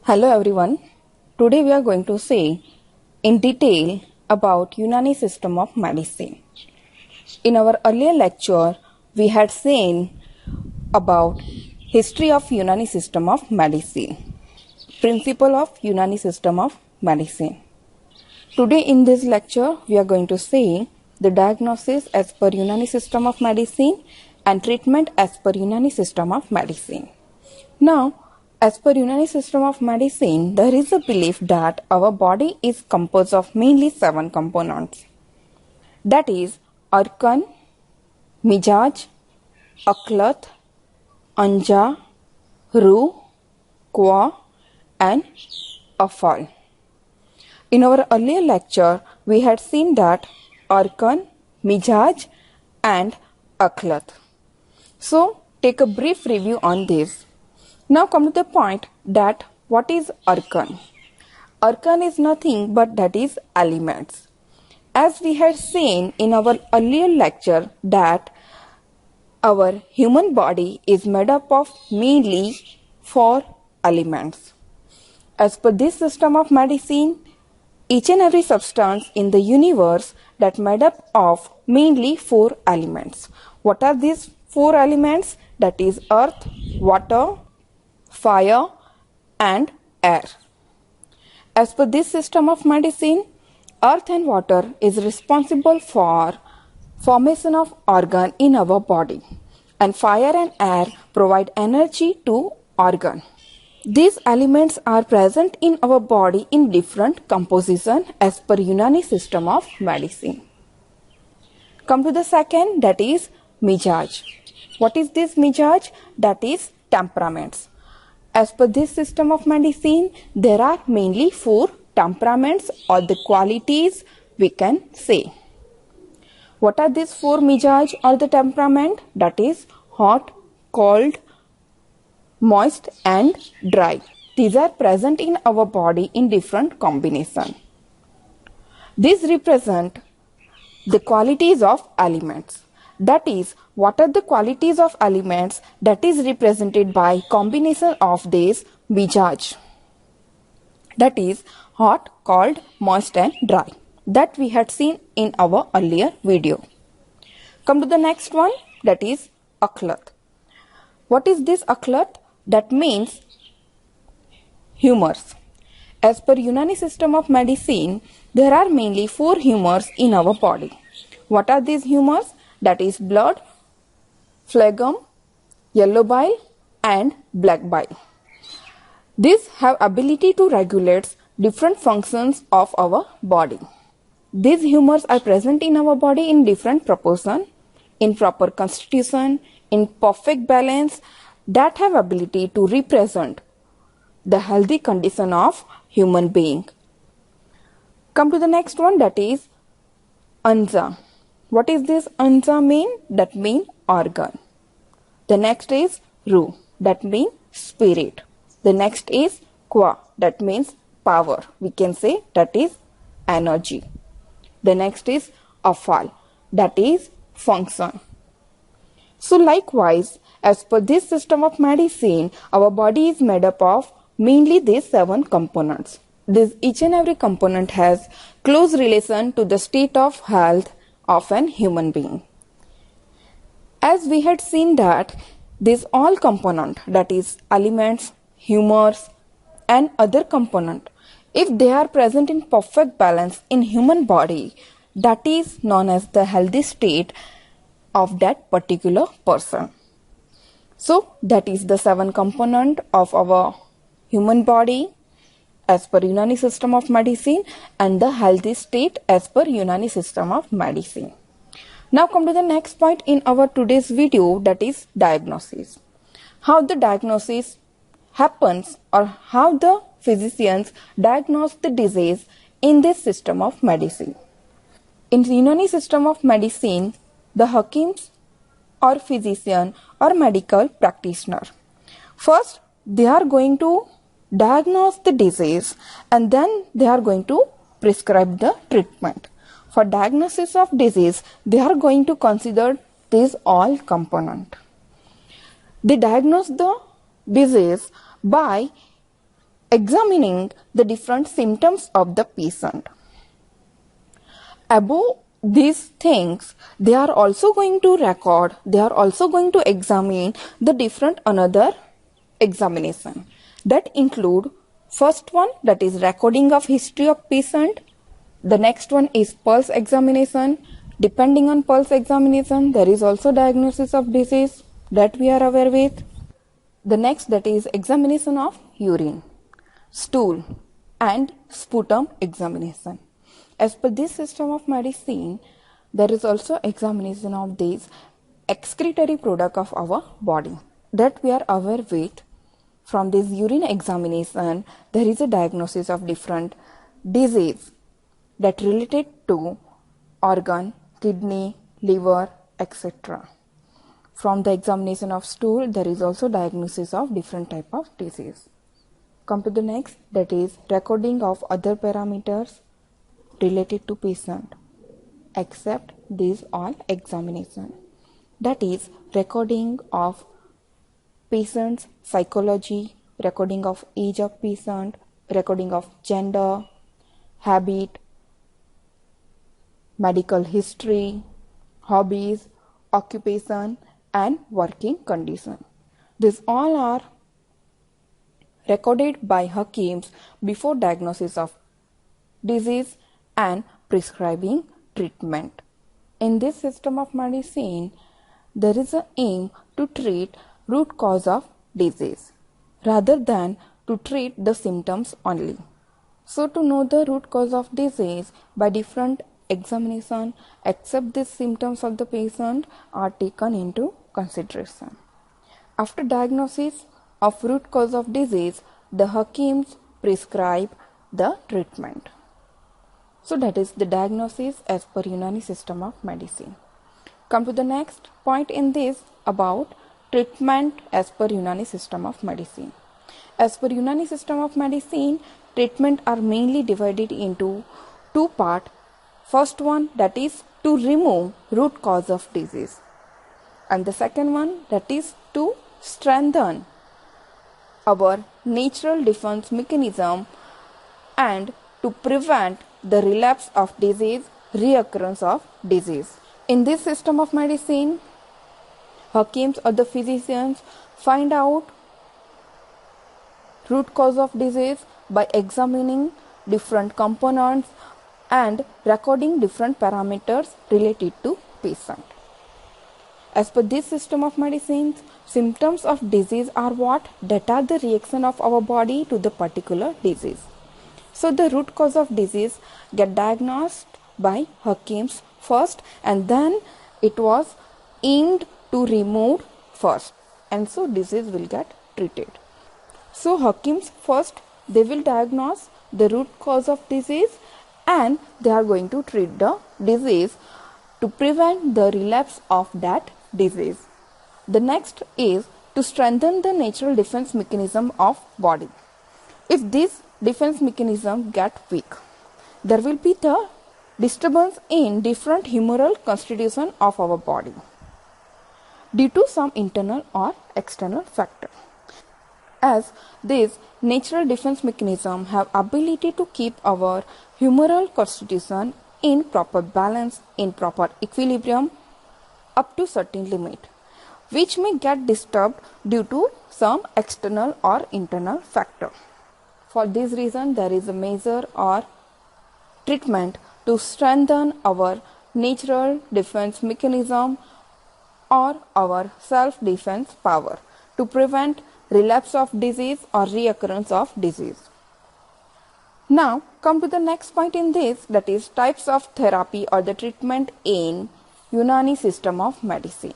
Hello everyone. Today we are going to say in detail about Unani system of medicine. In our earlier lecture, we had seen about history of Unani system of medicine, principle of Unani system of medicine. Today in this lecture, we are going to say the diagnosis as per Unani system of medicine and treatment as per Unani system of medicine. Now, as per Unani system of medicine, there is a belief that our body is composed of mainly 7 components. That is Arkan, Mizaj, Aklat, Anja, Ruh, Qua and Afal. In our earlier lecture, we had seen that Arkan, Mizaj and Aklat. So, take a brief review on this. Now come to the point that what is Arkan? Arkan is nothing but that is elements. As we had seen in our earlier lecture that our human body is made up of mainly 4 elements. As per this system of medicine, each and every substance in the universe that made up of mainly 4 elements. What are these 4 elements? That is earth, water, fire and air. As per this system of medicine, earth and water is responsible for formation of organ in our body, and fire and air provide energy to organ. These elements are present in our body in different composition as per Unani system of medicine. Come to the second, that is Mizaj. What is this Mizaj? That is temperaments. As per this system of medicine, there are mainly 4 temperaments or the qualities we can say. What are these 4 Mizaj or the temperament? That is hot, cold, moist and dry. These are present in our body in different combination. These represent the qualities of elements. That is, what are the qualities of elements that is represented by combination of this Mizaj? That is hot, cold, moist and dry. That we had seen in our earlier video. Come to the next one, that is Aklat. What is this Aklat? That means humors. As per Unani system of medicine, there are mainly 4 humors in our body. What are these humors? That is blood, phlegm, yellow bile and black bile. These have ability to regulate different functions of our body. These humors are present in our body in different proportion, in proper constitution, in perfect balance, that have ability to represent the healthy condition of human being. Come to the next one, that is Anja. What is this Anja mean? That mean organ. The next is Ruh. That mean spirit. The next is Qua. That means power. We can say that is energy. The next is Afal. That is function. So likewise, as per this system of medicine, our body is made up of mainly these 7 components. Each and every component has close relation to the state of health of an human being. As we had seen that these all component, that is elements, humors and other component, if they are present in perfect balance in human body, that is known as the healthy state of that particular person. So that is the 7 component of our human body as per Unani system of medicine and the healthy state as per Unani system of medicine. Now come to the next point in our today's video, that is diagnosis. How the diagnosis happens or how the physicians diagnose the disease in this system of medicine. In the Unani system of medicine, the Hakims or physician or medical practitioner, first they are going to diagnose the disease and then they are going to prescribe the treatment. For diagnosis of disease, they are going to consider these all components. They diagnose the disease by examining the different symptoms of the patient. Above these things, they are also going to record, they are also going to examine the different another examination that include first one, that is recording of history of patient. The next one is pulse examination. Depending on pulse examination, there is also diagnosis of disease that we are aware with. The next, that is examination of urine, stool and sputum examination. As per this system of medicine, there is also examination of these excretory product of our body that we are aware with. From this urine examination, there is a diagnosis of different disease that related to organ, kidney, liver, etc. From the examination of stool, there is also diagnosis of different type of disease. Come to the next, that is recording of other parameters related to patient except these all examination. That is recording of patient's psychology, recording of age of patient, recording of gender, habit, medical history, hobbies, occupation and working condition. These all are recorded by Hakims before diagnosis of disease and prescribing treatment. In this system of medicine, there is an aim to treat root cause of disease rather than to treat the symptoms only. So to know the root cause of disease, by different examination except the symptoms of the patient are taken into consideration. After diagnosis of root cause of disease, the Hakims prescribe the treatment. So that is the diagnosis as per Unani system of medicine. Come to the next point in this about treatment as per Unani system of medicine. As per Unani system of medicine, treatment are mainly divided into two parts. First one, that is to remove root cause of disease, and the second one, that is to strengthen our natural defense mechanism and to prevent the relapse of disease, reoccurrence of disease. In this system of medicine, Hakims or the physicians find out root cause of disease by examining different components and recording different parameters related to patient. As per this system of medicine, symptoms of disease are what? That are the reaction of our body to the particular disease. So the root cause of disease get diagnosed by Hakims first, and then it was aimed to remove first, and so disease will get treated. So Hakims first, they will diagnose the root cause of disease and they are going to treat the disease to prevent the relapse of that disease. The next is to strengthen the natural defense mechanism of body. If this defense mechanism get weak, there will be the disturbance in different humoral constitution of our body due to some internal or external factor. As these natural defense mechanism have ability to keep our humoral constitution in proper balance, in proper equilibrium up to certain limit, which may get disturbed due to some external or internal factor. For this reason, there is a measure or treatment to strengthen our natural defense mechanism or our self-defense power to prevent relapse of disease or reoccurrence of disease. Now come to the next point in this, that is types of therapy or the treatment in Unani system of medicine.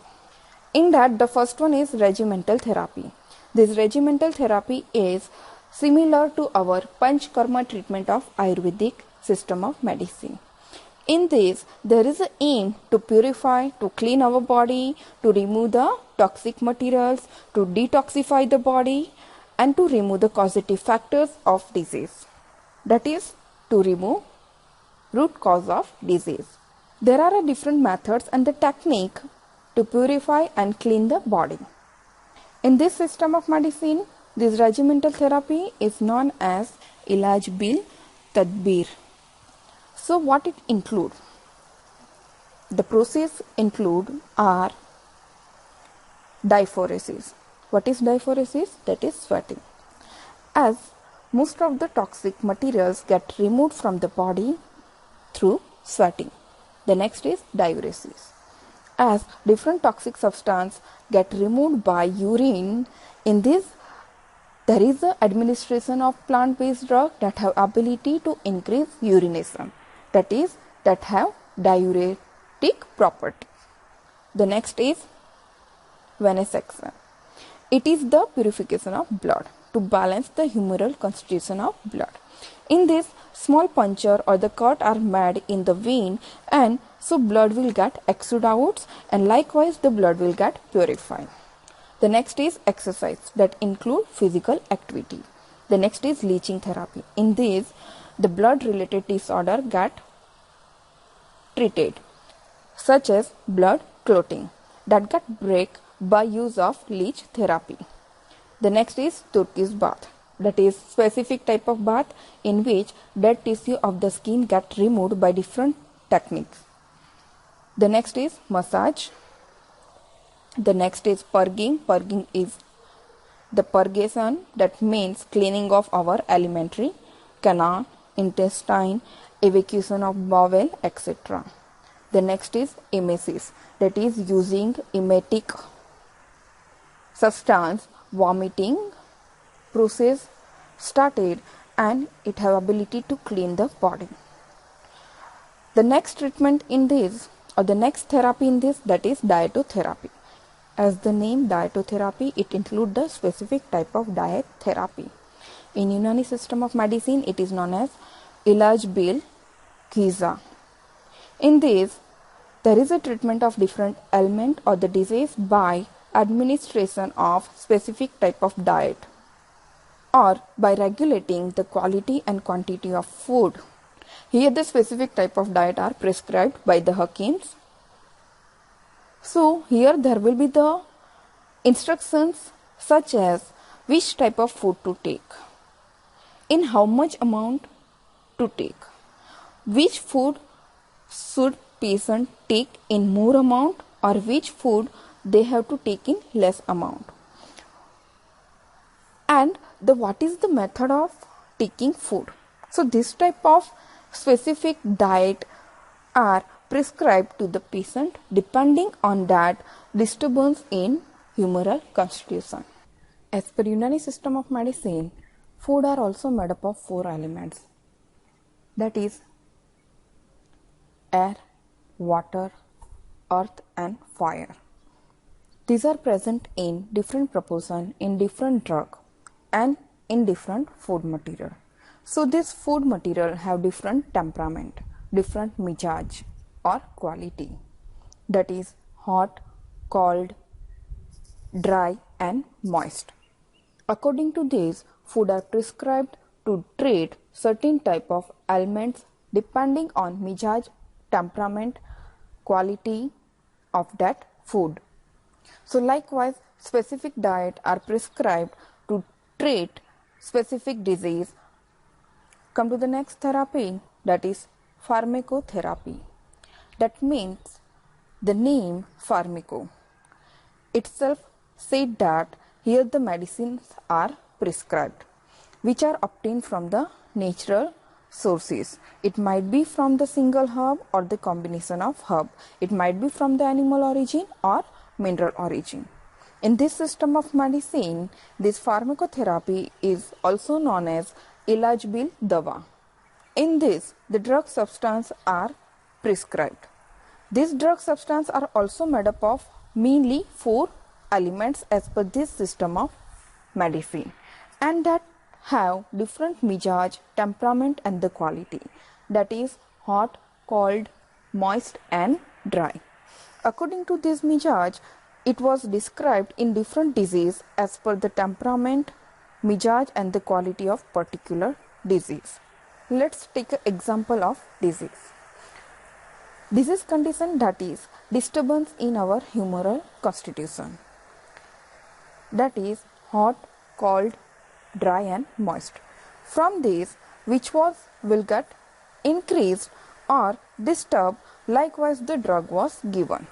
In that, the first one is regimental therapy. This regimental therapy is similar to our Panchkarma treatment of Ayurvedic system of medicine. In this, there is an aim to purify, to clean our body, to remove the toxic materials, to detoxify the body, and to remove the causative factors of disease. That is, to remove root cause of disease. There are different methods and the technique to purify and clean the body. In this system of medicine, This regimental therapy is known as Ilaj bil Tadbir. So what it includes? The process include are diaphoresis. What is diaphoresis? That is sweating. As most of the toxic materials get removed from the body through sweating. The next is diuresis. As different toxic substances get removed by urine, in this there is the administration of plant-based drugs that have ability to increase urination, that is, that have diuretic property. The next is venesection. It is the purification of blood to balance the humoral constitution of blood. In this, small puncture or the cut are made in the vein, and so blood will get exuded out, and likewise the blood will get purified. The next is exercise that include physical activity. The next is leaching therapy. In this, the blood related disorder get treated, such as blood clotting that get break by use of leech therapy. The next is Turkish bath, that is specific type of bath in which dead tissue of the skin get removed by different techniques. The next is massage. The next is purging. Purging is the purgation, that means cleaning of our alimentary canal, intestine, evacuation of bowel, etc. The next is emesis, that is using emetic substance, vomiting process started, and it have ability to clean the body. The next treatment in this, or the next therapy in this, that is dietotherapy. As the name dietotherapy, it includes the specific type of diet therapy. In Unani system of medicine, it is known as Ilaj bil Ghiza. In this, there is a treatment of different ailment or the disease by administration of specific type of diet, or by regulating the quality and quantity of food. Here the specific type of diet are prescribed by the Hakims. So here there will be the instructions such as which type of food to take, in how much amount to take, which food should patient take in more amount, or which food they have to take in less amount, and what is the method of taking food. So this type of specific diet are prescribed to the patient depending on that disturbance in humoral constitution. As per Unani system of medicine, food are also made up of 4 elements, that is air, water, earth and fire. These are present in different proportion in different drug and in different food material. So this food material have different temperament, different mizaj or quality, that is hot, cold, dry and moist. According to this, food are prescribed to treat certain type of ailments depending on mizaj, temperament, quality of that food. So likewise, specific diet are prescribed to treat specific disease. Come to the next therapy, that is pharmacotherapy. That means the name pharmaco itself said that here the medicines are prescribed, which are obtained from the natural sources. It might be from the single herb or the combination of herb. It might be from the animal origin or mineral origin. In this system of medicine, this pharmacotherapy is also known as Ilaj bil Dawa. In this, the drug substance are prescribed. These drug substance are also made up of mainly 4 elements as per this system of medicine, and that have different mizaj, temperament and the quality, that is hot, cold, moist and dry. According to this mizaj, it was described in different disease as per the temperament, mizaj and the quality of particular disease. Let's take an example of disease. Disease condition, that is disturbance in our humoral constitution, that is hot, cold, dry and moist. From these, which will get increased or disturbed, likewise the drug was given.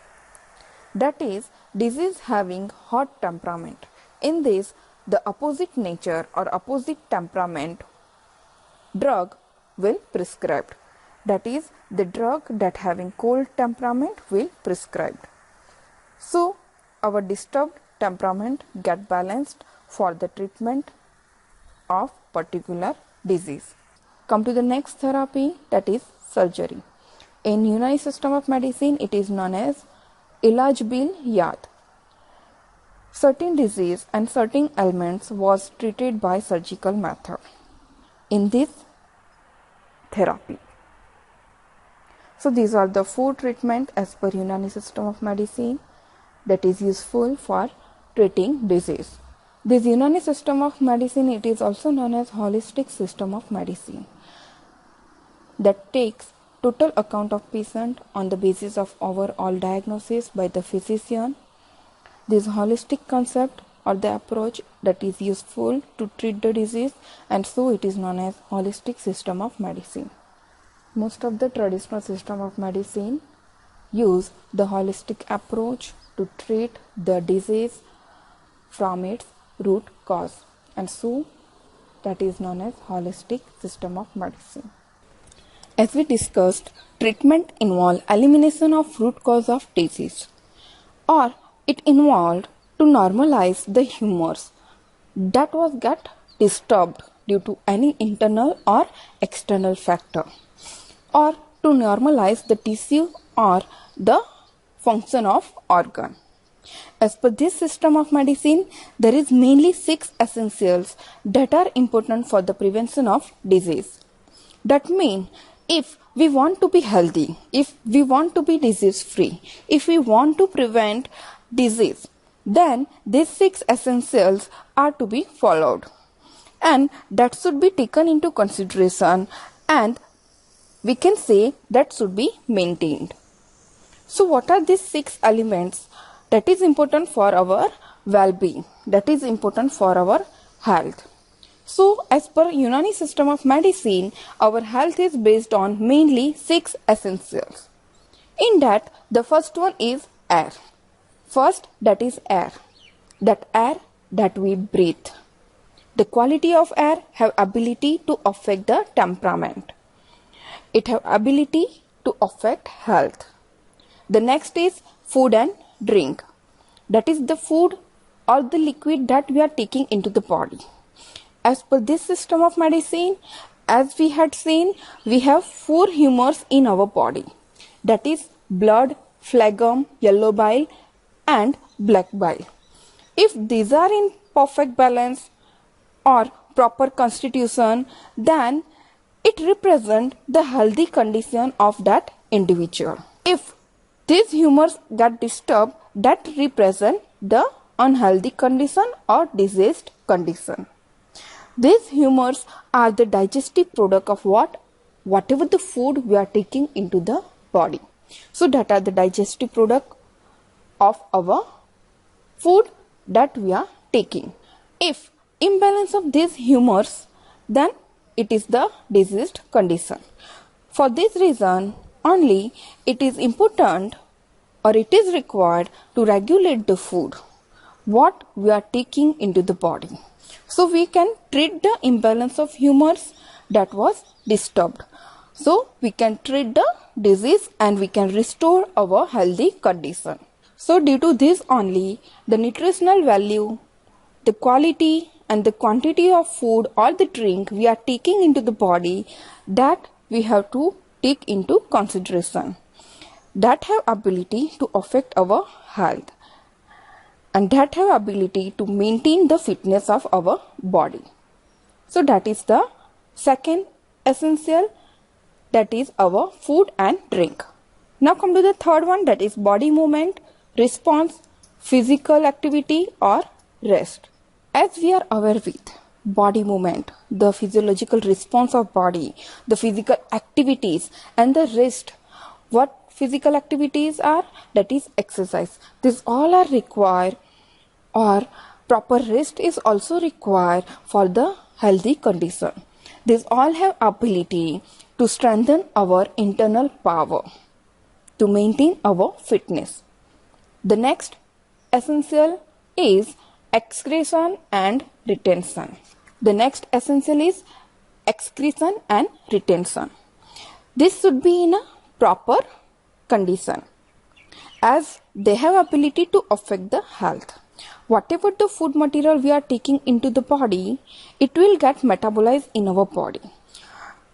That is, disease having hot temperament. In this, the opposite nature or opposite temperament drug will prescribed. That is, the drug that having cold temperament will prescribed. So, our disturbed temperament get balanced for the treatment of particular disease. Come to the next therapy, that is surgery. In Unani system of medicine, it is known as Ilaj bil Yad. Certain disease and certain ailments was treated by surgical method in this therapy. So these are the 4 treatment as per Unani system of medicine that is useful for treating disease. This Unani system of medicine, it is also known as holistic system of medicine that takes total account of patient on the basis of overall diagnosis by the physician. This holistic concept or the approach that is useful to treat the disease, and so it is known as holistic system of medicine. Most of the traditional system of medicine use the holistic approach to treat the disease from its root cause, and so that is known as holistic system of medicine. As we discussed, treatment involved elimination of root cause of disease, or it involved to normalize the humors that was get disturbed due to any internal or external factor, or to normalize the tissue or the function of organ. As per this system of medicine, there is mainly 6 essentials that are important for the prevention of disease. That means if we want to be healthy, if we want to be disease free, if we want to prevent disease, then these 6 essentials are to be followed, and that should be taken into consideration, and we can say that should be maintained. So what are these 6 elements that is important for our well-being, that is important for our health? So as per Unani system of medicine, our health is based on mainly 6 essentials. In that, the first one is air. First, that is air. That air that we breathe. The quality of air have ability to affect the temperament. It have ability to affect health. The next is food and drink. That is the food or the liquid that we are taking into the body. As per this system of medicine, as we had seen, we have 4 humors in our body. That is blood, phlegm, yellow bile and black bile. If these are in perfect balance or proper constitution, then it represents the healthy condition of that individual. If these humors get disturbed, that represent the unhealthy condition or diseased condition. These humors are the digestive product of whatever the food we are taking into the body. So that are the digestive product of our food that we are taking. If imbalance of these humors, then it is the diseased condition. For this reason only, it is important or it is required to regulate the food what we are taking into the body. So we can treat the imbalance of humors that was disturbed. So we can treat the disease and we can restore our healthy condition. So due to this only, the nutritional value, the quality and the quantity of food or the drink we are taking into the body, that we have to take into consideration. That have ability to affect our health, and that have ability to maintain the fitness of our body. So that is the second essential, that is our food and drink. Now come to the third one, that is body movement, response, physical activity or rest. As we are aware with body movement, the physiological response of body, the physical activities and the rest, what physical activities are, that is exercise. These all are required or Proper rest is also required for the healthy condition. These all have ability to strengthen our internal power, to maintain our fitness. The next essential is excretion and retention. The next essential is excretion and retention. This should be in a proper condition, as they have ability to affect the health. Whatever the food material we are taking into the body, it will get metabolized in our body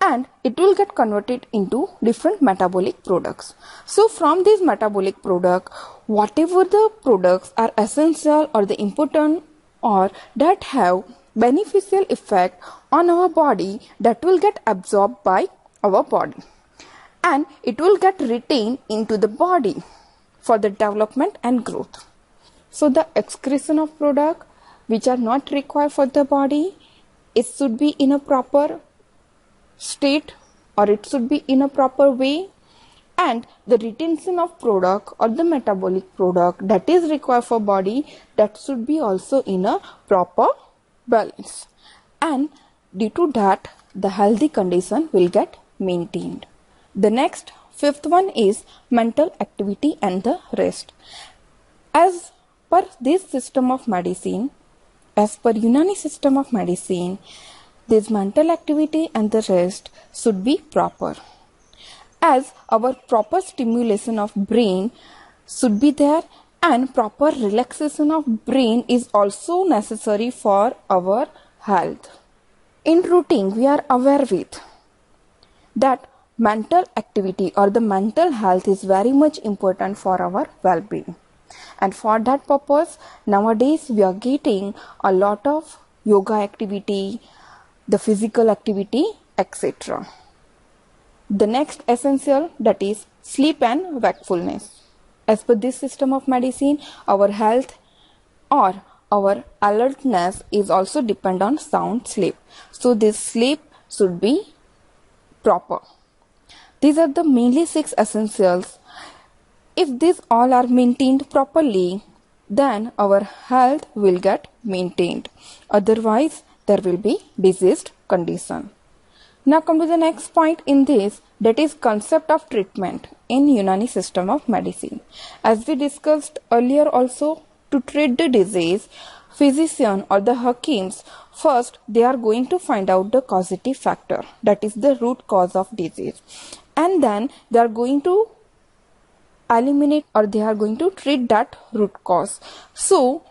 and it will get converted into different metabolic products. So from these metabolic products, whatever the products are essential or the important or that have beneficial effect on our body, that will get absorbed by our body and it will get retained into the body for the development and growth. So the excretion of product which are not required for the body, it should be in a proper state or it should be in a proper way, and the retention of product or the metabolic product that is required for body, that should be also in a proper balance, and due to that the healthy condition will get maintained. The next fifth one is mental activity and the rest. As per this system of medicine, as per Unani system of medicine, this mental activity and the rest should be proper, as our proper stimulation of brain should be there and proper relaxation of brain is also necessary for our health. In routine, we are aware with that mental activity or the mental health is very much important for our well-being. And for that purpose, nowadays we are getting a lot of yoga activity, the physical activity, etc. The next essential, that is sleep and wakefulness. As per this system of medicine, our health or our alertness is also depend on sound sleep. So this sleep should be proper. These are the mainly 6 essentials. If these all are maintained properly, then our health will get maintained. Otherwise, there will be diseased condition. Now come to the next point in this, that is concept of treatment in Unani system of medicine. As we discussed earlier also, to treat the disease, physician or the hakims, first they are going to find out the causative factor, that is the root cause of disease, and then they are going to eliminate or they are going to treat that root cause. So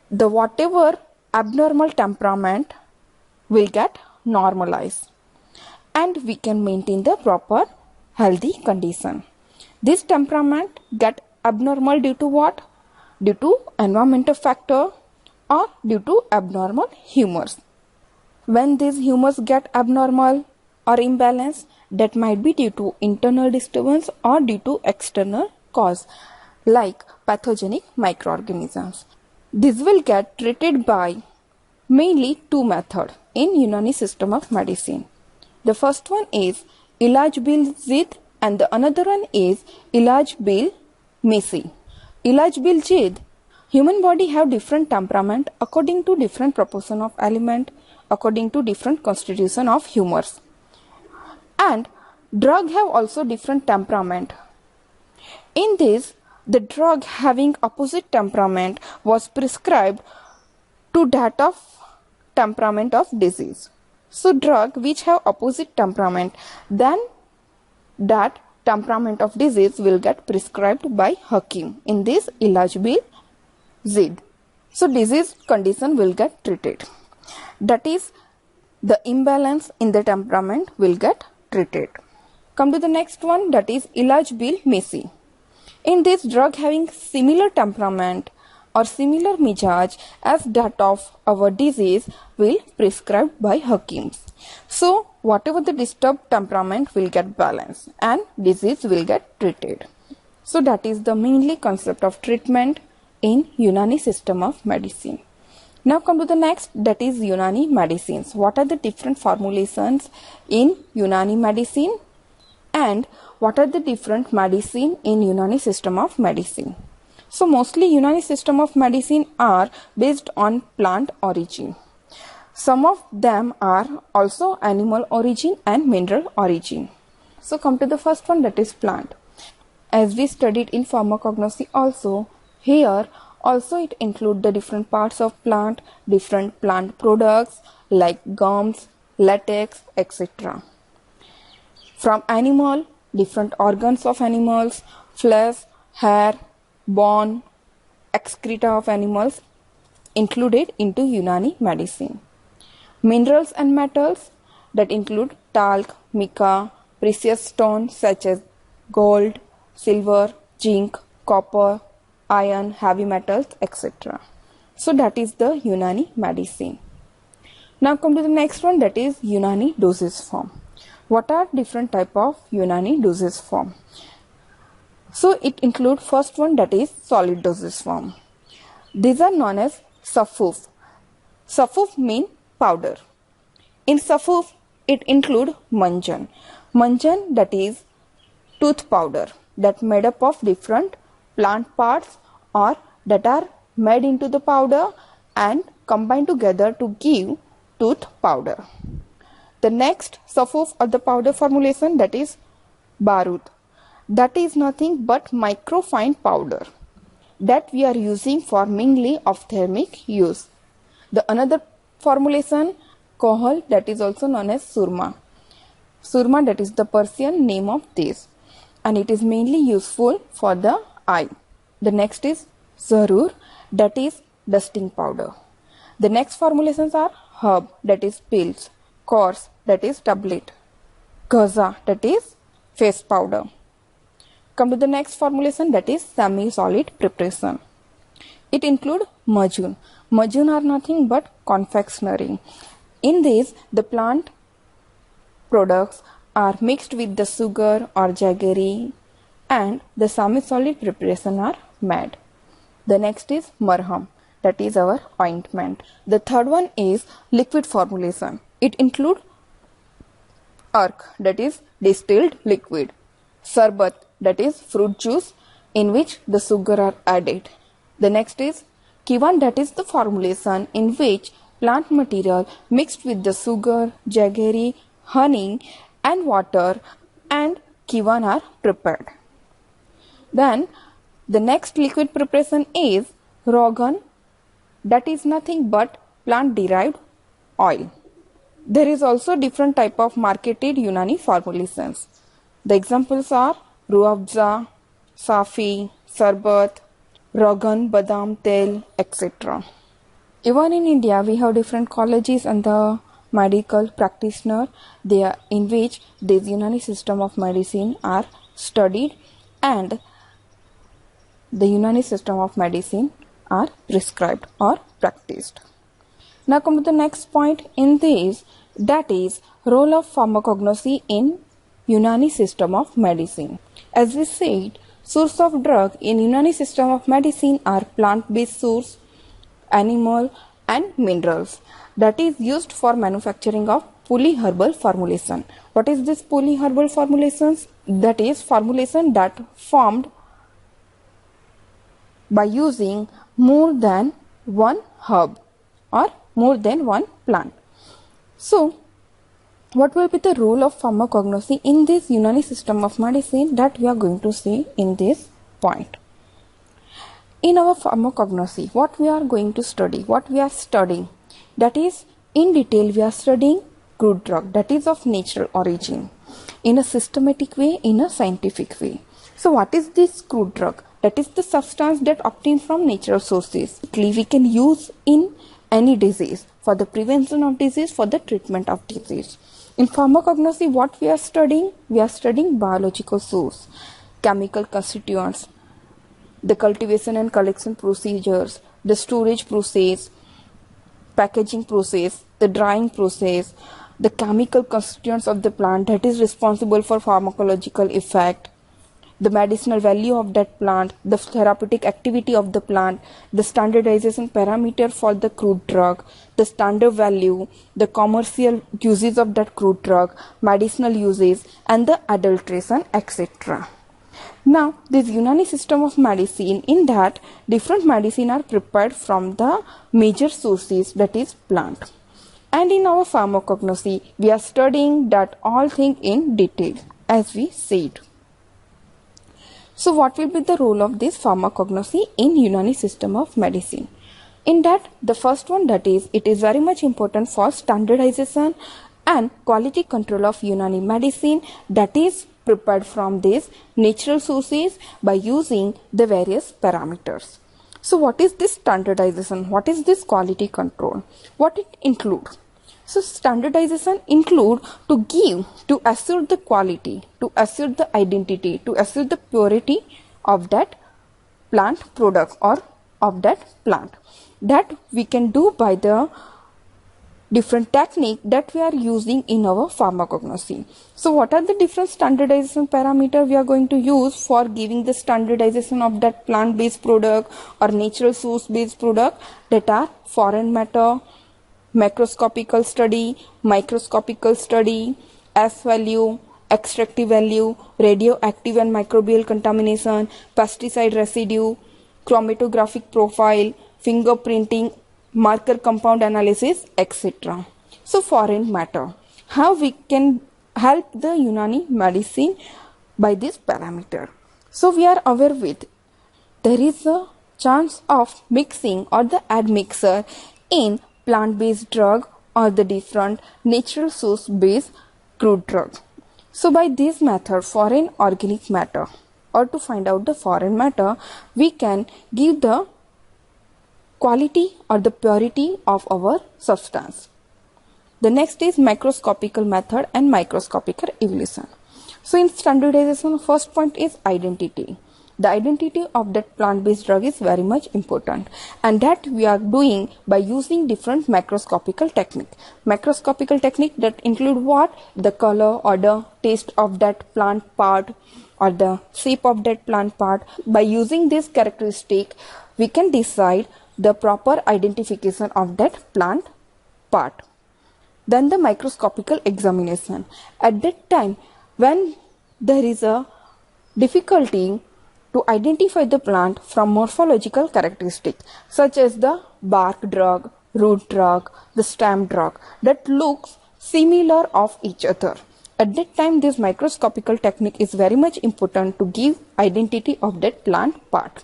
the whatever abnormal temperament will get normalized and we can maintain the proper healthy condition. This temperament get abnormal due to what? Due to environmental factor or due to abnormal humors. When these humors get abnormal or imbalanced, that might be due to internal disturbance or due to external cause like pathogenic microorganisms. This will get treated by mainly 2 methods in Unani system of medicine. The first one is Ilaj bil Zid and the another one is Ilaj bil Misi. Ilaj bil Zid, human body have different temperament according to different proportion of element, according to different constitution of humors. And drug have also different temperament. In this, the drug having opposite temperament was prescribed to that of temperament of disease. So drug which have opposite temperament, then that temperament of disease will get prescribed by Hakim. In this Ilaj bil Zid. So disease condition will get treated. That is, the imbalance in the temperament will get treated. Come to the next one, that is Ilaj bil Misi. In this, drug having similar temperament or similar mizaj as that of our disease will prescribed by Hakims. So whatever the disturbed temperament will get balanced and disease will get treated. So that is the mainly concept of treatment in Unani system of medicine. Now come to the next, that is Unani medicines. What are the different formulations in Unani medicine and what are the different medicine in Unani system of medicine? So mostly Unani system of medicine are based on plant origin. Some of them are also animal origin and mineral origin. So come to the first one, that is plant. As we studied in pharmacognosy also, here also it includes the different parts of plant, different plant products like gums, latex, etc. From animal, different organs of animals, flesh, hair, bone, excreta of animals included into Unani medicine. Minerals and metals that include talc, mica, precious stones such as gold, silver, zinc, copper, iron, heavy metals, etc. So that is the Unani medicine. Now come to the next one, that is Unani dosage form. What are different type of Unani dosage form? So it includes first one, that is solid dosage form. These are known as safuf. Safuf mean powder. In safuf it include manjan. Manjan, that is tooth powder that made up of different plant parts or that are made into the powder and combined together to give tooth powder. The next safuf or the powder formulation, that is barut. That is nothing but microfine powder that we are using for mainly ophthalmic use. The another formulation, kohol, that is also known as surma. Surma, that is the Persian name of this, and it is mainly useful for the eye. The next is zarur, that is dusting powder. The next formulations are herb, that is pills, course, that is tablet, gaza, that is face powder. Come to the next formulation, that is semi-solid preparation. It includes majun. Majun are nothing but confectionery. In this, the plant products are mixed with the sugar or jaggery and the semi-solid preparation are made. The next is marham, that is our ointment. The third one is liquid formulation. It includes ark, that is distilled liquid, sarbat, that is fruit juice in which the sugar are added. The next is kivan, that is the formulation in which plant material mixed with the sugar, jaggery, honey and water and kivan are prepared. Then the next liquid preparation is rogan, that is nothing but plant derived oil. There is also different type of marketed Unani formulations. The examples are ruafza, safi, sarbat, rogan, badam tel, etc. Even in India, we have different colleges and the medical practitioner there in which this Unani system of medicine are studied and the Unani system of medicine are prescribed or practiced. Now come to the next point in this, that is role of pharmacognosy in Unani system of medicine. As we said, source of drug in Unani system of medicine are plant-based source, animal and minerals that is used for manufacturing of polyherbal formulation. What is this polyherbal formulations? That is formulation that formed by using more than one herb or more than one plant. So, what will be the role of pharmacognosy in this Unani system of medicine that we are going to see in this point. In our pharmacognosy, what we are going to study, what we are studying, that is in detail we are studying crude drug that is of natural origin in a systematic way, in a scientific way. So what is this crude drug? That is the substance that obtained from natural sources. We can use in any disease, for the prevention of disease, for the treatment of disease. In pharmacognosy, what we are studying? We are studying biological source, chemical constituents, the cultivation and collection procedures, the storage process, packaging process, the drying process, the chemical constituents of the plant that is responsible for pharmacological effect, the medicinal value of that plant, the therapeutic activity of the plant, the standardization parameter for the crude drug, the standard value, the commercial uses of that crude drug, medicinal uses, and the adulteration, etc. Now, this Unani system of medicine, in that different medicine are prepared from the major sources, that is plant. And in our pharmacognosy, we are studying that all thing in detail, as we said. So what will be the role of this pharmacognosy in Unani system of medicine? In that, the first one, that is, it is very much important for standardization and quality control of Unani medicine, that is prepared from these natural sources by using the various parameters. So what is this standardization? What is this quality control? What it includes? So standardization include to assure the quality, to assure the identity, to assure the purity of that plant product or of that plant. That we can do by the different technique that we are using in our pharmacognosy. So what are the different standardization parameter we are going to use for giving the standardization of that plant based product or natural source based product? That are foreign matter, macroscopical study, microscopical study, S value, extractive value, radioactive and microbial contamination, pesticide residue, chromatographic profile, fingerprinting, marker compound analysis, etc. So foreign matter, how we can help the Unani medicine by this parameter. So we are aware with there is a chance of mixing or the admixture in plant-based drug or the different natural source-based crude drug. So by this method, foreign organic matter, or to find out the foreign matter, we can give the quality or the purity of our substance. The next is microscopical method and microscopical evolution. So in standardization, first point is identity. The identity of that plant-based drug is very much important, and that we are doing by using different macroscopical technique. Macroscopical technique that include what? The color or the taste of that plant part or the shape of that plant part. By using this characteristic, we can decide the proper identification of that plant part. Then the microscopical examination. At that time, when there is a difficulty to identify the plant from morphological characteristics such as the bark drug, root drug, the stem drug that looks similar of each other. At that time, this microscopical technique is very much important to give identity of that plant part.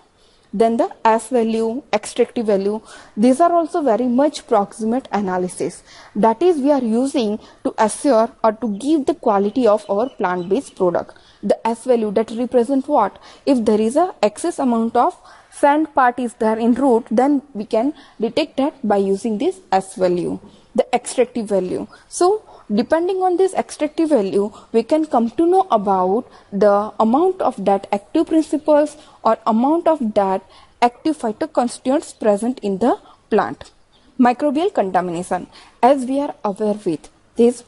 Then the S value, extractive value, these are also very much proximate analysis. That is, we are using to assure or to give the quality of our plant-based product. The S value that represent what? If there is a excess amount of sand part is there in root, then we can detect that by using this S value. The extractive value. So depending on this extractive value, we can come to know about the amount of that active principles or amount of that active phytoconstituents present in the plant. Microbial contamination. As we are aware with, these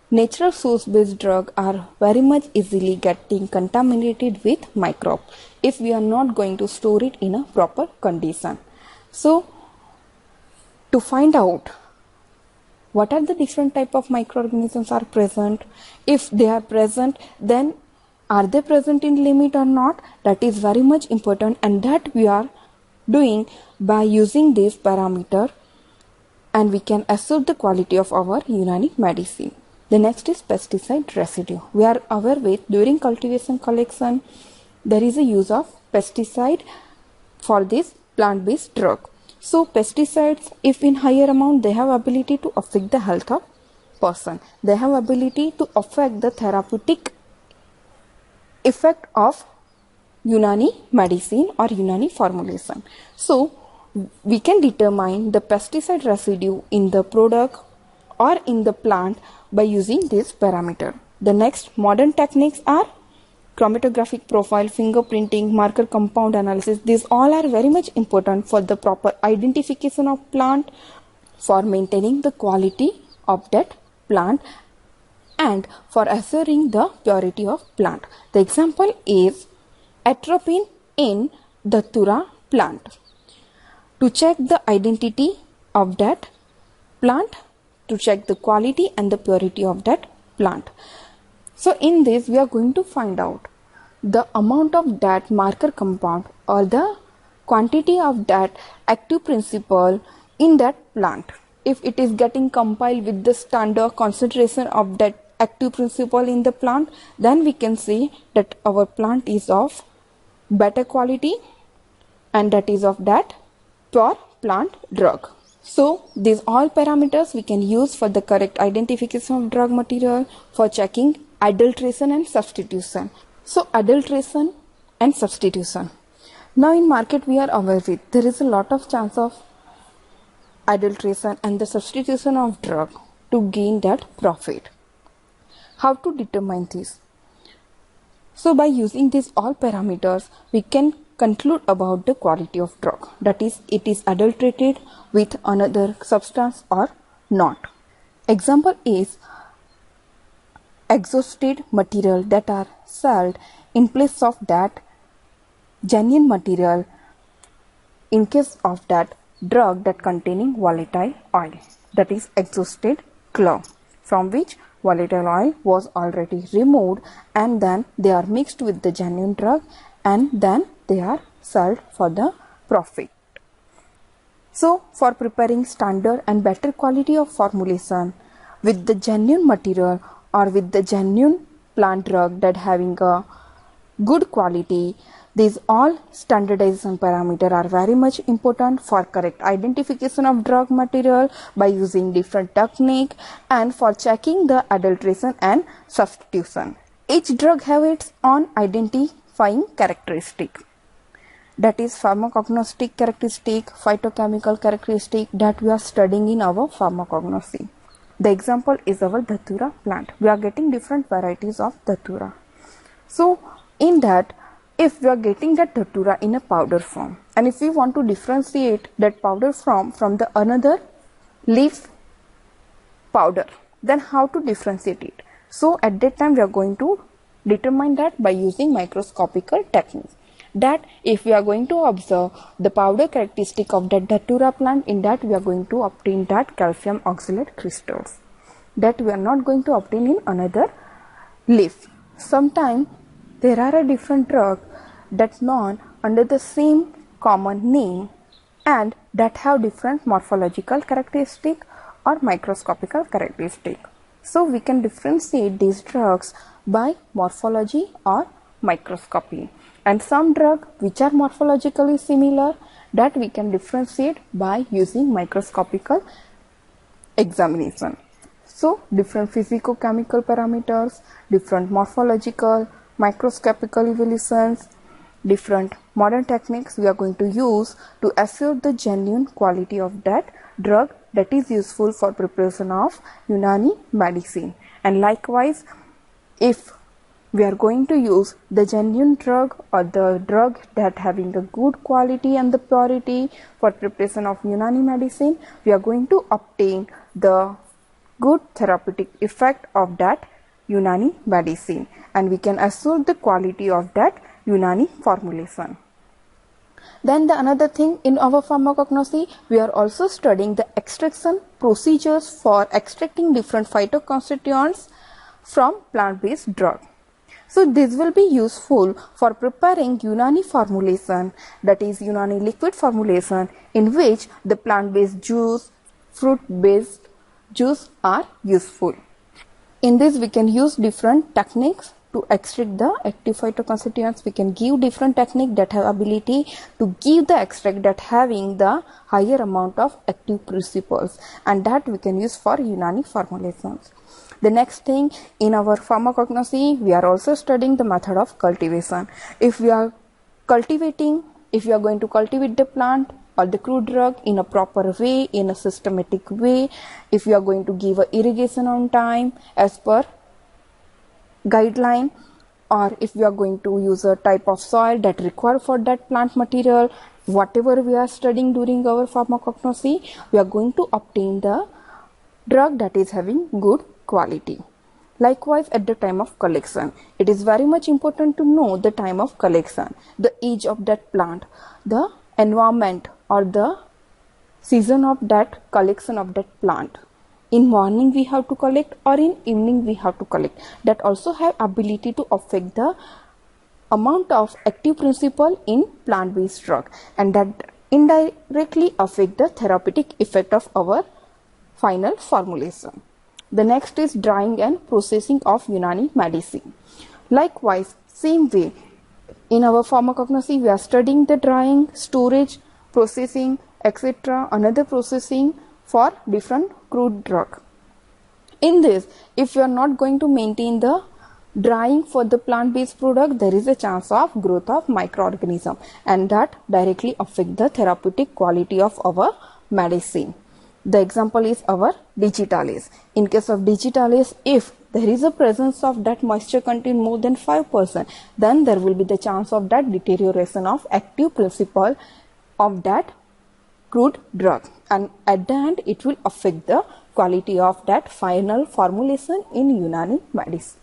natural source based drugs are very much easily getting contaminated with microbe if we are not going to store it in a proper condition. So to find out what are the different type of microorganisms are present, if they are present, then are they present in limit or not? That is very much important, and that we are doing by using this parameter, and we can assure the quality of our Unani medicine. The next is pesticide residue. We are aware with during cultivation collection there is a use of pesticide for this plant-based drug. So pesticides, if in higher amount, they have ability to affect the health of person. They have ability to affect the therapeutic effect of Unani medicine or Unani formulation. So we can determine the pesticide residue in the product or in the plant by using this parameter. The next modern techniques are chromatographic profile, fingerprinting, marker compound analysis. These all are very much important for the proper identification of plant, for maintaining the quality of that plant, and for assuring the purity of plant. The example is atropine in Datura plant. To check the identity of that plant, to check the quality and the purity of that plant. So in this we are going to find out the amount of that marker compound or the quantity of that active principle in that plant. If it is getting compiled with the standard concentration of that active principle in the plant, then we can say that our plant is of better quality and that is of that pure plant drug. So these all parameters we can use for the correct identification of drug material, for checking adulteration and substitution. So adulteration and substitution. Now in market we are aware with there is a lot of chance of adulteration and the substitution of drug to gain that profit. How to determine this? So by using these all parameters we can conclude about the quality of drug, that is it is adulterated with another substance or not. Example is exhausted material that are sold in place of that genuine material in case of that drug that containing volatile oil, that is exhausted clove, from which volatile oil was already removed and then they are mixed with the genuine drug and then they are sold for the profit. So for preparing standard and better quality of formulation with the genuine material or with the genuine plant drug that having a good quality, these all standardization parameters are very much important for correct identification of drug material by using different technique and for checking the adulteration and substitution. Each drug have its own identifying characteristic, that is pharmacognostic characteristic, phytochemical characteristic that we are studying in our pharmacognosy. The example is our Dhatura plant. We are getting different varieties of Dhatura. So in that, if we are getting that Dhatura in a powder form and if we want to differentiate that powder from the another leaf powder, then how to differentiate it? So at that time we are going to determine that by using microscopical techniques. That if we are going to observe the powder characteristic of that Dhatura plant, in that we are going to obtain that calcium oxalate crystals that we are not going to obtain in another leaf. Sometimes there are a different drug that's known under the same common name and that have different morphological characteristic or microscopical characteristic. So we can differentiate these drugs by morphology or microscopy, and some drugs which are morphologically similar that we can differentiate by using microscopical examination. So different physicochemical parameters, different morphological, microscopical evaluations, different modern techniques we are going to use to assure the genuine quality of that drug that is useful for preparation of Unani medicine. And likewise, if we are going to use the genuine drug or the drug that having a good quality and the purity for preparation of Unani medicine, we are going to obtain the good therapeutic effect of that Unani medicine and we can assure the quality of that Unani formulation. Then the another thing in our pharmacognosy, we are also studying the extraction procedures for extracting different phytoconstituents from plant-based drug. So this will be useful for preparing Unani formulation, that is Unani liquid formulation, in which the plant-based juice, fruit-based juice are useful. In this we can use different techniques to extract the active phytoconstituents. We can give different technique that have ability to give the extract that having the higher amount of active principles, and that we can use for Unani formulations. The next thing in our pharmacognosy, we are also studying the method of cultivation. If we are going to cultivate the plant or the crude drug in a proper way, in a systematic way, if we are going to give a irrigation on time as per guideline, or if we are going to use a type of soil that required for that plant material, whatever we are studying during our pharmacognosy, we are going to obtain the drug that is having good quality. Likewise, at the time of collection, it is very much important to know the time of collection, the age of that plant, the environment or the season of that collection of that plant. In morning we have to collect or in evening we have to collect. That also have ability to affect the amount of active principle in plant-based drug, and that indirectly affect the therapeutic effect of our final formulation. The next is drying and processing of Unani medicine. Likewise, same way, in our pharmacognosy we are studying the drying, storage, processing, etc. another processing for different crude drug. In this, if you are not going to maintain the drying for the plant-based product, there is a chance of growth of microorganism, and that directly affect the therapeutic quality of our medicine. The example is our digitalis. In case of digitalis, if there is a presence of that moisture content more than 5%, then there will be the chance of that deterioration of active principle of that crude drug, and at the end it will affect the quality of that final formulation in Unani medicine.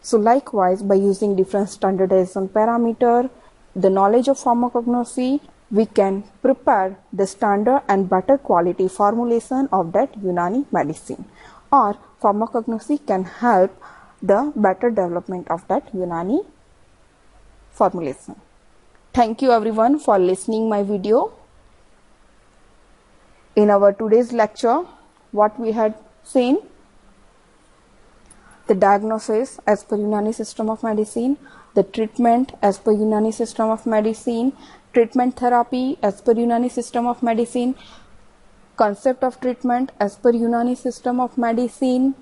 So likewise, by using different standardization parameter, the knowledge of pharmacognosy, we can prepare the standard and better quality formulation of that Unani medicine, or pharmacognosy can help the better development of that Unani formulation. Thank you everyone for listening my video. In our today's lecture, what we had seen: the diagnosis as per Unani system of medicine, the treatment as per Unani system of medicine, treatment therapy as per Unani system of medicine, concept of treatment as per Unani system of medicine,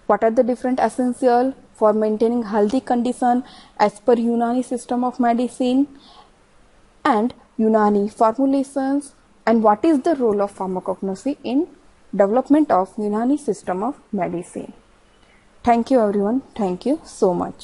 what are the different essential for maintaining healthy condition as per Unani system of medicine, and Unani formulations, and what is the role of pharmacognosy in development of Unani system of medicine. Thank you everyone. Thank you so much.